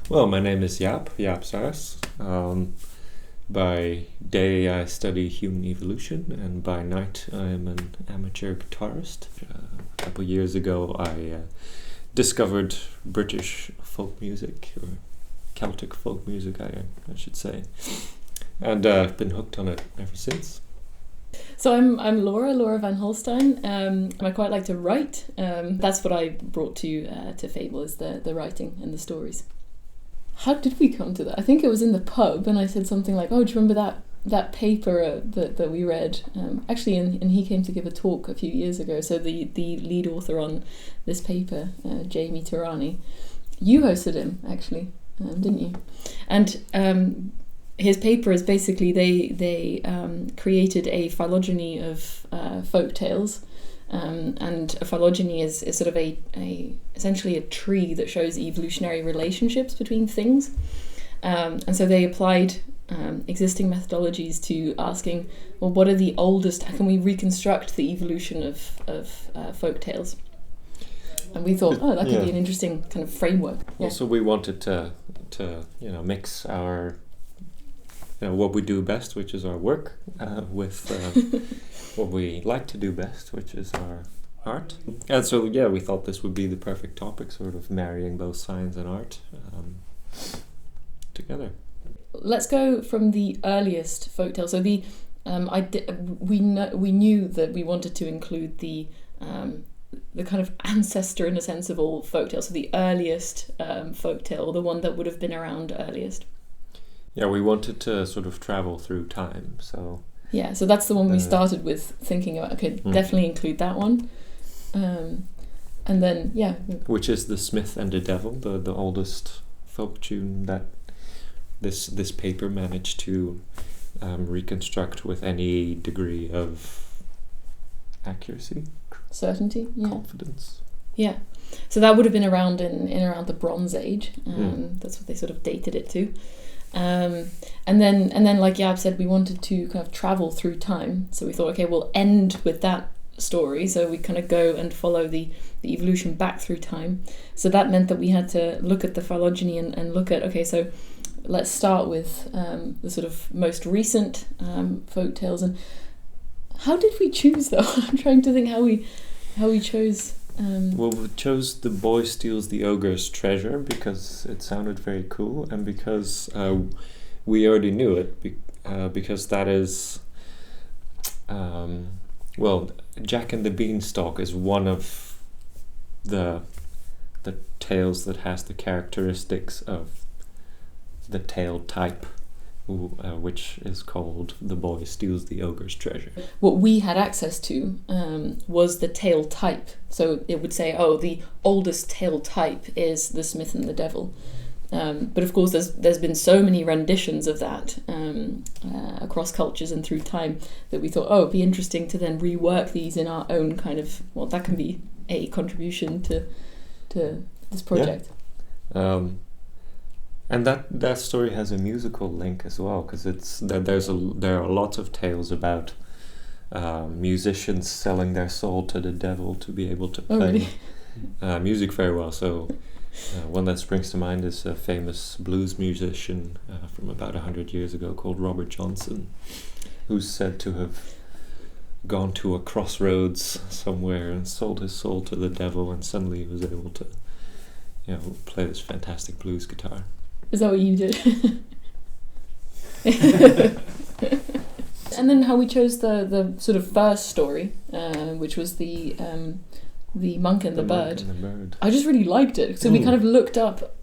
Well, my name is Jaap Saers. By day I study human evolution, and by night I am an amateur guitarist. A couple of years ago I discovered British folk music, or Celtic folk music I should say, and I've been hooked on it ever since. So I'm Laura van Holstein. I quite like to write. That's what I brought to Fable, is the writing and the stories. How did we come to that? I think it was in the pub, and I said something like, "Oh, do you remember that paper that we read?" Actually, and he came to give a talk a few years ago. So the lead author on this paper, Jamie Tarani, you hosted him actually, didn't you? And his paper is basically they created a phylogeny of folktales. And a phylogeny is sort of essentially a tree that shows evolutionary relationships between things. And so they applied existing methodologies to asking, well, what are the oldest, how can we reconstruct the evolution of folktales? And we thought, that could be an interesting kind of framework. Well, so we wanted to mix our what we do best, which is our work, with what we like to do best, which is our art. And so, we thought this would be the perfect topic, sort of marrying both science and art together. Let's go from the earliest folktale. So we knew that we wanted to include the kind of ancestor, in a sense, of all folktales. So the earliest folktale, the one that would have been around earliest. Yeah, we wanted to sort of travel through time, so... Yeah, so that's the one we started with, thinking about, definitely include that one. And then, which is The Smith and the Devil, the oldest folk tune that this paper managed to reconstruct with any degree of accuracy. Certainty, confidence. Yeah, so that would have been around in around the Bronze Age. That's what they sort of dated it to. And then, like Jaap said, we wanted to kind of travel through time. So we thought, okay, we'll end with that story. So we kind of go and follow the evolution back through time. So that meant that we had to look at the phylogeny and look at, okay, so let's start with the sort of most recent folk tales. And how did we choose, though? I'm trying to think how we chose. Well, we chose The Boy Steals the Ogre's Treasure because it sounded very cool, and because we already knew it, because that is, Jack and the Beanstalk is one of the tales that has the characteristics of the tale type, which is called The Boy Steals the Ogre's Treasure. What we had access to was the tale type. So it would say, the oldest tale type is The Smith and the Devil. But of course, there's been so many renditions of that across cultures and through time that we thought, it'd be interesting to then rework these in our own kind of, that can be a contribution to this project. Yeah. And that story has a musical link as well, because there are lots of tales about musicians selling their soul to the devil to be able to play music very well. So one that springs to mind is a famous blues musician from about 100 years ago called Robert Johnson, who's said to have gone to a crossroads somewhere and sold his soul to the devil, and suddenly he was able to play this fantastic blues guitar. Is that what you did? And then how we chose the sort of first story, which was the monk and the bird. Monk and the bird. I just really liked it. So we kind of looked up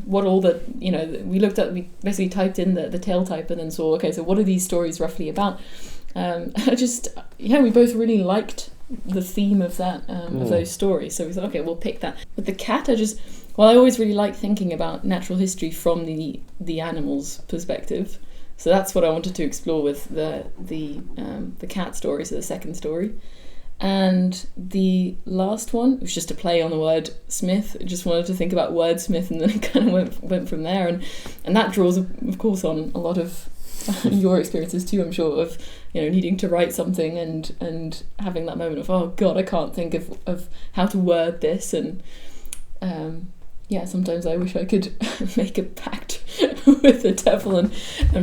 what all the, we basically typed in the tale type and then saw, okay, so what are these stories roughly about? We both really liked the theme of that, of those stories. So we thought, okay, we'll pick that. But the cat, I always really like thinking about natural history from the animal's perspective. So that's what I wanted to explore with the cat story, so the second story. And the last one was just a play on the word Smith. I just wanted to think about wordsmith, and then it kind of went from there. And that draws, of course, on a lot of your experiences too, I'm sure, of needing to write something and having that moment of, oh God, I can't think of how to word this, and yeah, sometimes I wish I could make a pact with the devil and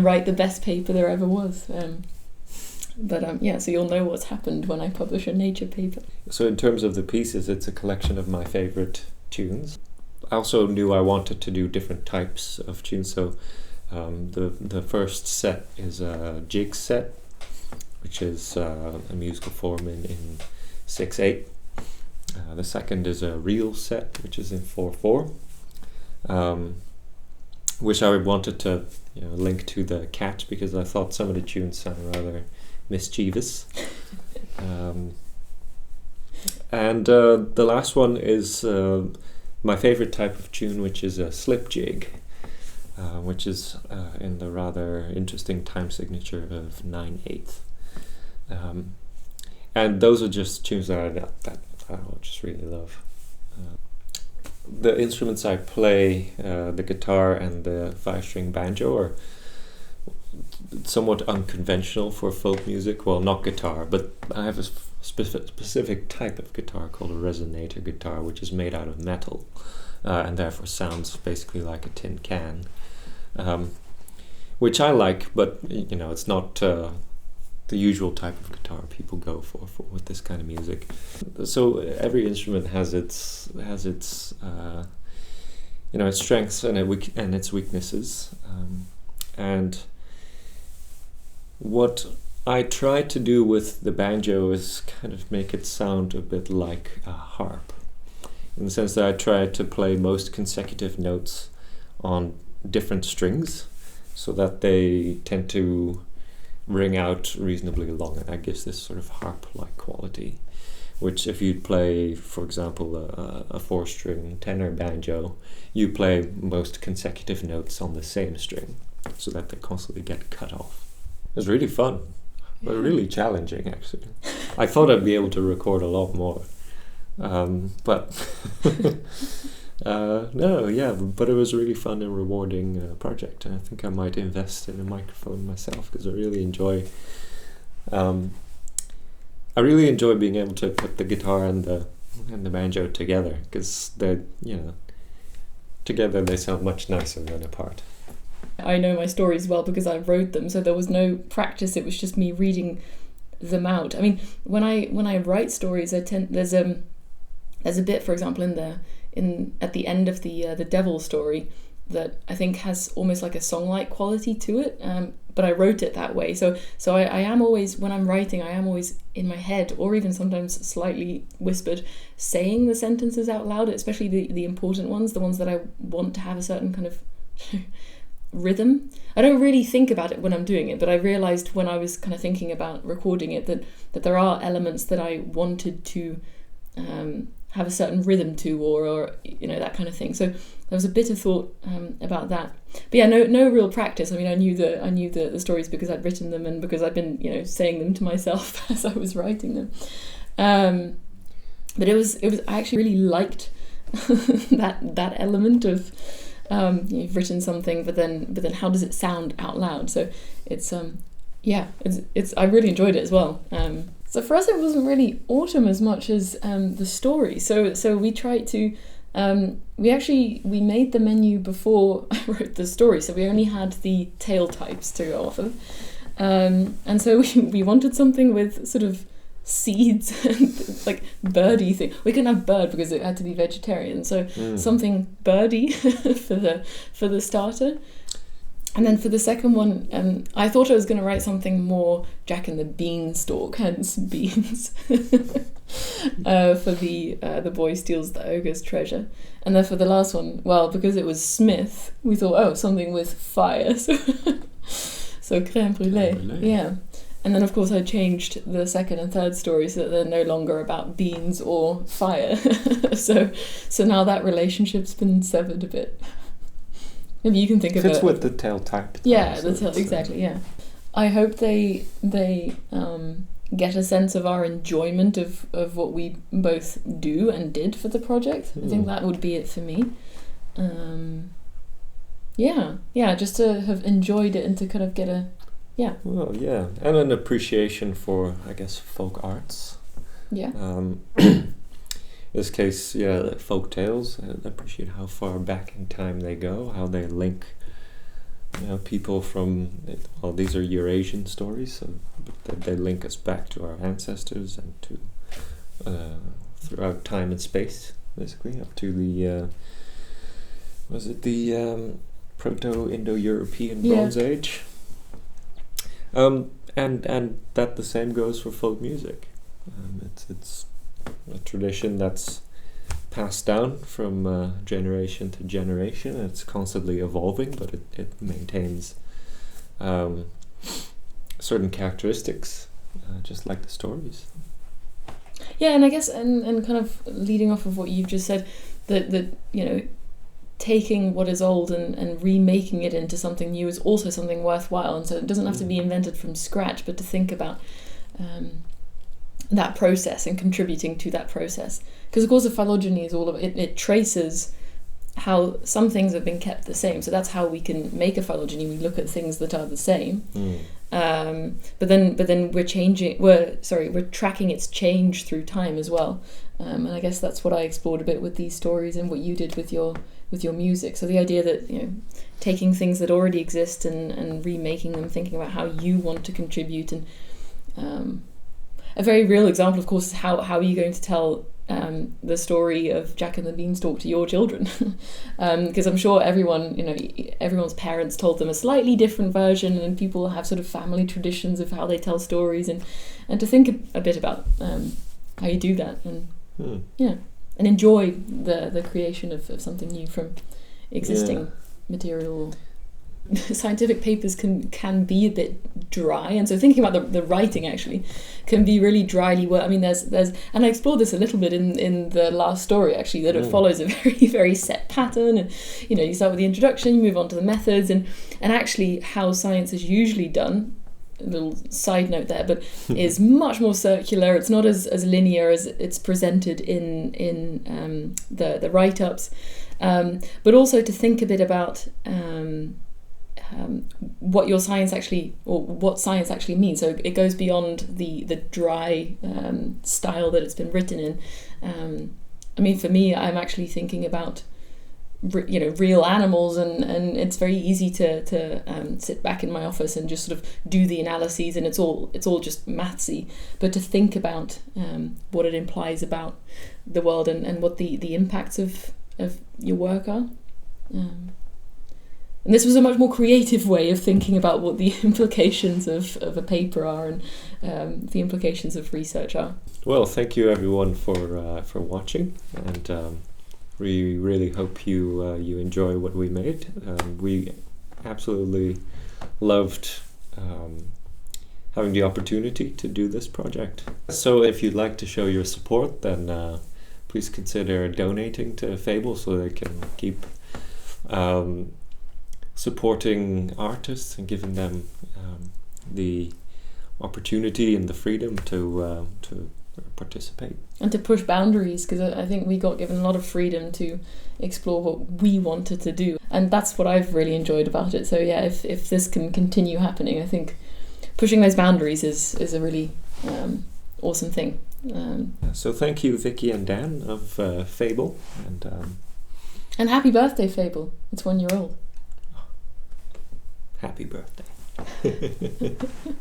write the best paper there ever was. Yeah, so you'll know what's happened when I publish a nature paper. So in terms of the pieces, it's a collection of my favorite tunes. I also knew I wanted to do different types of tunes, so the first set is a jig set, which is a musical form in 6/8. The second is a reel set, which is in 4/4, which I wanted to link to the cat, because I thought some of the tunes sound rather mischievous. And the last one is my favorite type of tune, which is a slip jig, which is in the rather interesting time signature of 9/8. And those are just tunes that I just really love. The instruments I play, the guitar and the 5-string banjo, are somewhat unconventional for folk music. Well, not guitar, but I have a specific type of guitar called a resonator guitar, which is made out of metal, and therefore sounds basically like a tin can, which I like, but it's not the usual type of guitar people go for with this kind of music. So every instrument has its its strengths and its weaknesses, and what I try to do with the banjo is kind of make it sound a bit like a harp, in the sense that I try to play most consecutive notes on different strings, so that they tend to ring out reasonably long, and that gives this sort of harp-like quality, which if you play, for example, a 4-string tenor banjo, you play most consecutive notes on the same string, so that they constantly get cut off. It's really fun, but really challenging, actually. I thought I'd be able to record a lot more, but but it was a really fun and rewarding project, and I think I might invest in a microphone myself, because I really enjoy being able to put the guitar and the banjo together, because they together they sound much nicer than apart. I know my stories well because I wrote them, so there was no practice. It was just me reading them out. I mean, when I write stories, there's a bit, for example, at the end of the devil story that I think has almost like a song-like quality to it. But I wrote it that way. So I am always, when I'm writing, I am always in my head, or even sometimes slightly whispered, saying the sentences out loud, especially the important ones, the ones that I want to have a certain kind of rhythm. I don't really think about it when I'm doing it, but I realized when I was kind of thinking about recording it that there are elements that I wanted to have a certain rhythm to, or that kind of thing. So there was a bit of thought about that. But yeah, no real practice. I mean, I knew the stories because I'd written them, and because I'd been saying them to myself as I was writing them. But it was I actually really liked that element of you've written something, but then how does it sound out loud? So it's I really enjoyed it as well. So for us, it wasn't really autumn as much as the story. So we tried to we made the menu before I wrote the story, so we only had the tale types to go off of, and so we wanted something with sort of seeds and like birdie thing. We couldn't have bird because it had to be vegetarian, so something birdie for the starter. And then for the second one, I thought I was going to write something more Jack and the Beanstalk, hence beans, for the boy steals the ogre's treasure. And then for the last one, well, because it was Smith, we thought, something with fire, so crème brûlée, yeah. And then, of course, I changed the second and third story so that they're no longer about beans or fire. so now that relationship's been severed a bit. Maybe you can think of it. Fits with the tale type. Yeah, the tale, exactly, yeah. I hope they get a sense of our enjoyment of what we both do and did for the project. I think that would be it for me. Just to have enjoyed it and to kind of get a... Yeah. Well, yeah, and an appreciation for, I guess, folk arts. Yeah. this case, yeah, folk tales. I appreciate how far back in time they go, how they link people from, well, these are Eurasian stories, so they link us back to our ancestors and to throughout time and space, basically, up to the was it the Proto-Indo-European Bronze Age? And that the same goes for folk music. It's a tradition that's passed down from generation to generation. It's constantly evolving, but it maintains certain characteristics, just like the stories. Yeah, and I guess, and kind of leading off of what you've just said, that taking what is old and remaking it into something new is also something worthwhile, and so it doesn't have to be invented from scratch, but to think about that process and contributing to that process. Because of course the phylogeny is all of it traces how some things have been kept the same, so that's how we can make a phylogeny. We look at things that are the same, but then we're tracking its change through time as well, and I guess that's what I explored a bit with these stories and what you did with your music. So the idea that taking things that already exist and remaking them, thinking about how you want to contribute, and a very real example, of course, is how are you going to tell the story of Jack and the Beanstalk to your children? Because I'm sure everyone's parents told them a slightly different version, and people have sort of family traditions of how they tell stories, and to think a bit about how you do that, and and enjoy the creation of something new from existing material. Scientific papers can be a bit dry, and so thinking about the writing actually can be really dryly worked. I mean, there's and I explored this a little bit in the last story actually, that it follows a very, very set pattern, and you start with the introduction, you move on to the methods, and actually how science is usually done. A little side note there, but is much more circular. It's not as linear as it's presented in the write-ups, but also to think a bit about what your science actually, or what science actually means. So it goes beyond the dry style that it's been written in. I mean, for me, I'm actually thinking about real animals, and it's very easy to sit back in my office and just sort of do the analyses, and it's all just mathsy. But to think about what it implies about the world, and what the impacts of your work are. And this was a much more creative way of thinking about what the implications of a paper are, and the implications of research are. Well, thank you everyone for watching, and we really hope you enjoy what we made. We absolutely loved having the opportunity to do this project. So if you'd like to show your support, then please consider donating to Fable so they can keep supporting artists and giving them the opportunity and the freedom to participate. And to push boundaries, because I think we got given a lot of freedom to explore what we wanted to do. And that's what I've really enjoyed about it. So yeah, if this can continue happening, I think pushing those boundaries is a really awesome thing. So thank you, Vicky and Dan of Fable. And happy birthday, Fable. It's 1 year old. Happy birthday.